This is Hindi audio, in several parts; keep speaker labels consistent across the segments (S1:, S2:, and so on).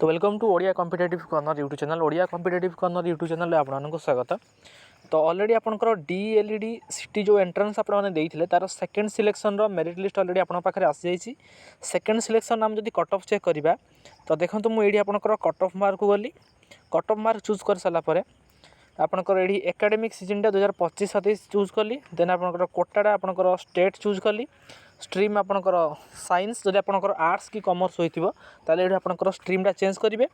S1: तो welcome to Odia competitive corner YouTube channel. Odia competitive corner YouTube channel आपको स्वागत। तो ऑलरेडी आपंकर डीएलईडी सिटी जो एंट्रेंस आपने तार second selection merit list already आप पाखे आसी जाइए। सेकेंड सिलेक्शन आम जब कट ऑफ चेक करवा तो देखो मुझे आपंकर कट ऑफ मार्क को गली। कट ऑफ मार्क चूज कर सारापर आपंकर ये एकेडमिक सीजनटा 2025-27 चूज कली। देन आपंकर कोटाटा आपंकर स्टेट चूज कली। स्ट्रीम आपंकर साइंस जब आपंकर आर्ट्स कि कॉमर्स होइथिबो ताले एठी आपंकर स्ट्रीमटा चेंज करेंगे।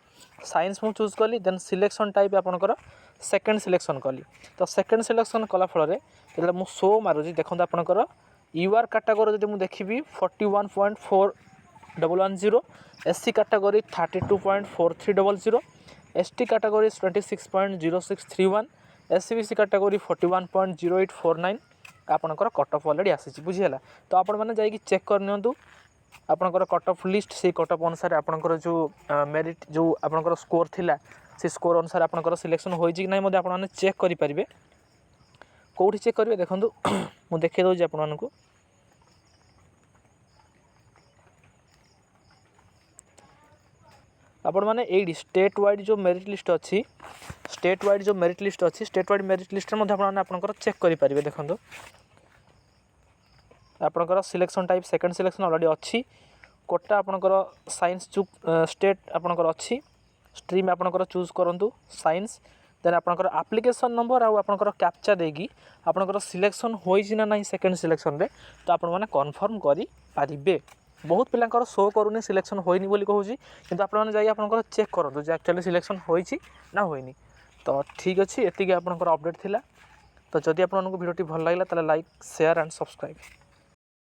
S1: साइंस मु चूज कली। देन सिलेक्शन टाइप आपंकर सेकेंड सिलेक्शन कली। तो सेकेंड सिलेक्शन कला फल जो मु शो मारुची देखो आपंकर यूआर कैटेगरी जब मुझे देखी 41.4110, SC category 32.4300, ST category 26.0631, SCBC category 41.0849 आपंकर कट ऑफ ऑलरेडी आसी बुझीगला। तो आपण मैंने जाइए चेक करनी आपंकर कट ऑफ लिस्ट से कट ऑफ अनुसार आपंकर जो मेरिट जो आपंकर स्कोर थिला से स्कोर अनुसार आपंकर सिलेक्शन होई कि नहीं आपने चेक करेंगे। कौटी चेक करेंगे देखो मुझे देखे दूसरी आपको। आपण मैंने ये स्टेट वाइड जो मेरिट लिस्ट अच्छी स्टेट वाइड जो मेरिट लिस्ट अच्छी स्टेट वाइड मेरिट लिस्ट आपंकर चेक करेंगे। देखो आपंकर selection type second selection already अच्छी। कोटा आपंकर साइंस चू स्टेट आपंकर अच्छी। स्ट्रीम आपंकर चूज करूँ साइंस। देन आपंकर एप्लिकेशन नंबर आउ आपंकर कैप्चा देगी आपंकर सिलेक्शन होइछि ना नहीं सेकेंड सिलेक्शन रे तो आपण माने कन्फर्म करि पारिबे। बहुत पिलांकर शो करूनी सिलेक्शन होइनी बोली कहूँ किंतु आपण माने जाई आपंकर चेक करूँ जे एक्चुअली सिलेक्शन होइछि ना होइनी। तो ठीक अच्छे एति आपंकर अपडेट थिला। तो जदि आपको वीडियोटी भल लगा ताले लाइक शेयर एंड सब्सक्राइब।